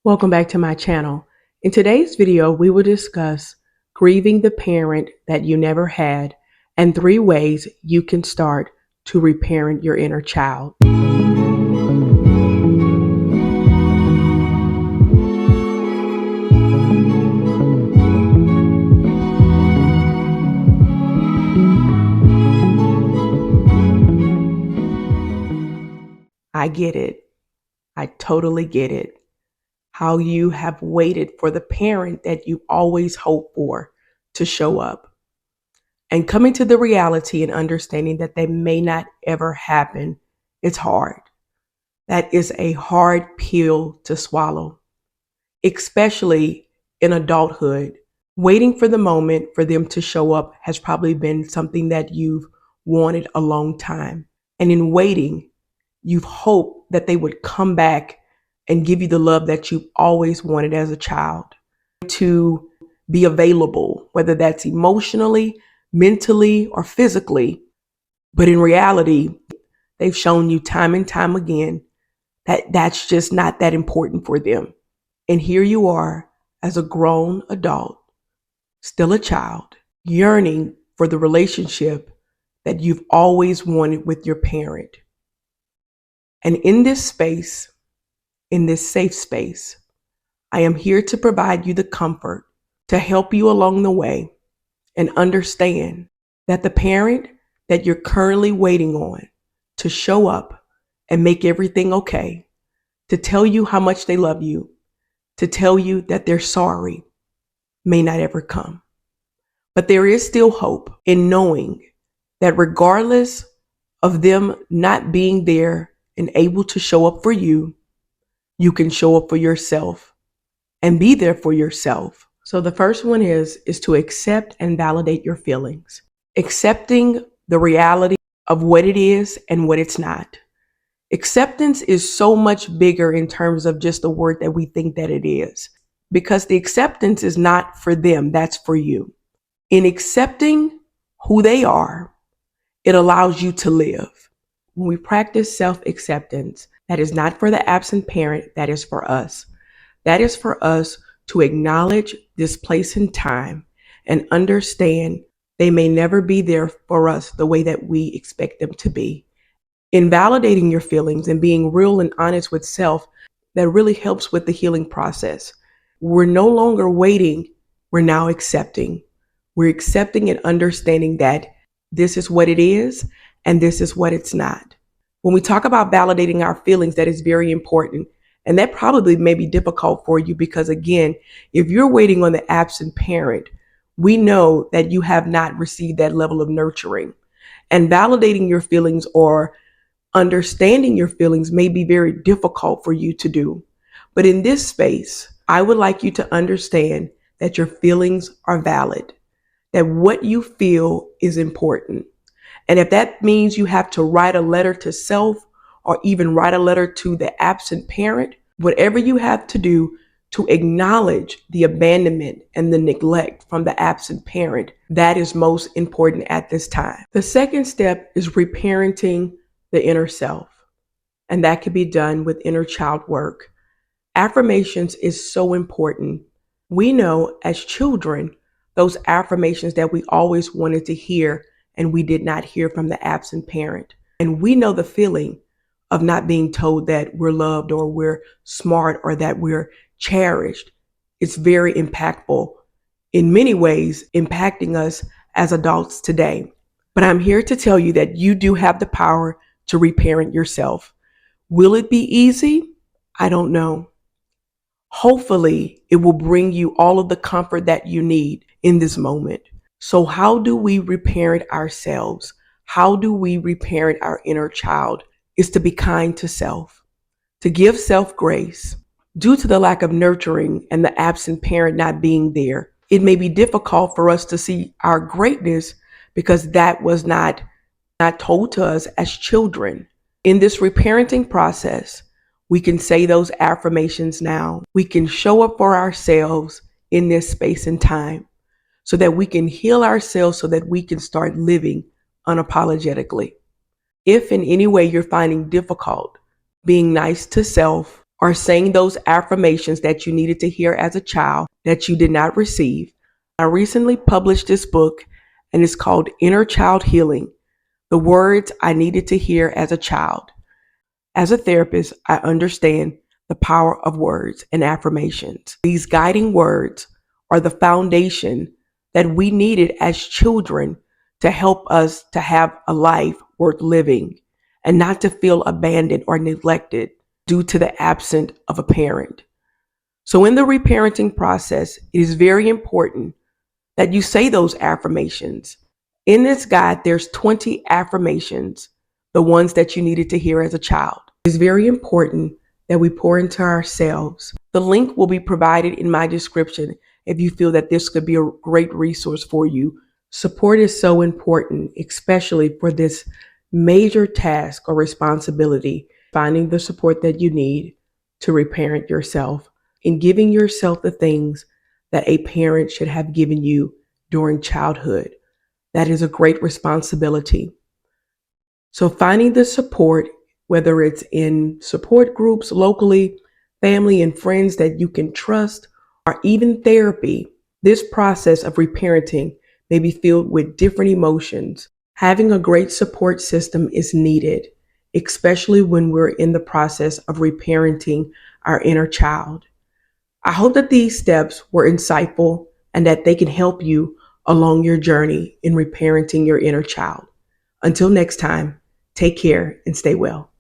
Welcome back to my channel. In today's video, we will discuss grieving the parent that you never had and 3 ways you can start to reparent your inner child. I get it. I totally get it. How you have waited for the parent that you always hoped for to show up. And coming to the reality and understanding that they may not ever happen, it's hard. That is a hard pill to swallow, especially in adulthood. Waiting for the moment for them to show up has probably been something that you've wanted a long time. And in waiting, you've hoped that they would come back and give you the love that you've always wanted as a child, to be available, whether that's emotionally, mentally, or physically. But in reality, they've shown you time and time again that that's just not that important for them. And here you are as a grown adult, still a child, yearning for the relationship that you've always wanted with your parent. And in this space, in this safe space, I am here to provide you the comfort to help you along the way and understand that the parent that you're currently waiting on to show up and make everything okay, to tell you how much they love you, to tell you that they're sorry, may not ever come. But there is still hope in knowing that regardless of them not being there and able to show up for you, you can show up for yourself and be there for yourself. So the first one is to accept and validate your feelings. Accepting the reality of what it is and what it's not. Acceptance is so much bigger in terms of just the word that we think that it is, because the acceptance is not for them, that's for you. In accepting who they are, it allows you to live. When we practice self-acceptance, that is not for the absent parent, that is for us. That is for us to acknowledge this place and time and understand they may never be there for us the way that we expect them to be. In validating your feelings and being real and honest with self, that really helps with the healing process. We're no longer waiting, we're now accepting. We're accepting and understanding that this is what it is and this is what it's not. When we talk about validating our feelings, that is very important. And that probably may be difficult for you because, again, if you're waiting on the absent parent, we know that you have not received that level of nurturing. And validating your feelings or understanding your feelings may be very difficult for you to do. But in this space, I would like you to understand that your feelings are valid, that what you feel is important. And if that means you have to write a letter to self or even write a letter to the absent parent, whatever you have to do to acknowledge the abandonment and the neglect from the absent parent, that is most important at this time. The second step is reparenting the inner self. And that can be done with inner child work. Affirmations is so important. We know as children, those affirmations that we always wanted to hear and we did not hear from the absent parent. And we know the feeling of not being told that we're loved or we're smart or that we're cherished. It's very impactful, in many ways, impacting us as adults today. But I'm here to tell you that you do have the power to reparent yourself. Will it be easy? I don't know. Hopefully, it will bring you all of the comfort that you need in this moment. So how do we reparent ourselves? How do we reparent our inner child? Is to be kind to self, to give self grace. Due to the lack of nurturing and the absent parent not being there, it may be difficult for us to see our greatness because that was not told to us as children. In this reparenting process, we can say those affirmations now. We can show up for ourselves in this space and time so that we can heal ourselves so that we can start living unapologetically. If in any way you're finding difficult being nice to self, or saying those affirmations that you needed to hear as a child that you did not receive. I recently published this book, and it's called Inner Child Healing: The Words I Needed to Hear as a Child. As a therapist, I understand the power of words and affirmations. These guiding words are the foundation that we needed as children to help us to have a life worth living and not to feel abandoned or neglected due to the absence of a parent. So, in the reparenting process, it is very important that you say those affirmations. In this guide, there's 20 affirmations, the ones that you needed to hear as a child. It's very important that we pour into ourselves. The link will be provided in my description if you feel that this could be a great resource for you. Support is so important, especially for this major task or responsibility, finding the support that you need to reparent yourself and giving yourself the things that a parent should have given you during childhood. That is a great responsibility. So finding the support, whether it's in support groups locally, family and friends that you can trust, or even therapy, this process of reparenting may be filled with different emotions. Having a great support system is needed, especially when we're in the process of reparenting our inner child. I hope that these steps were insightful and that they can help you along your journey in reparenting your inner child. Until next time, take care and stay well.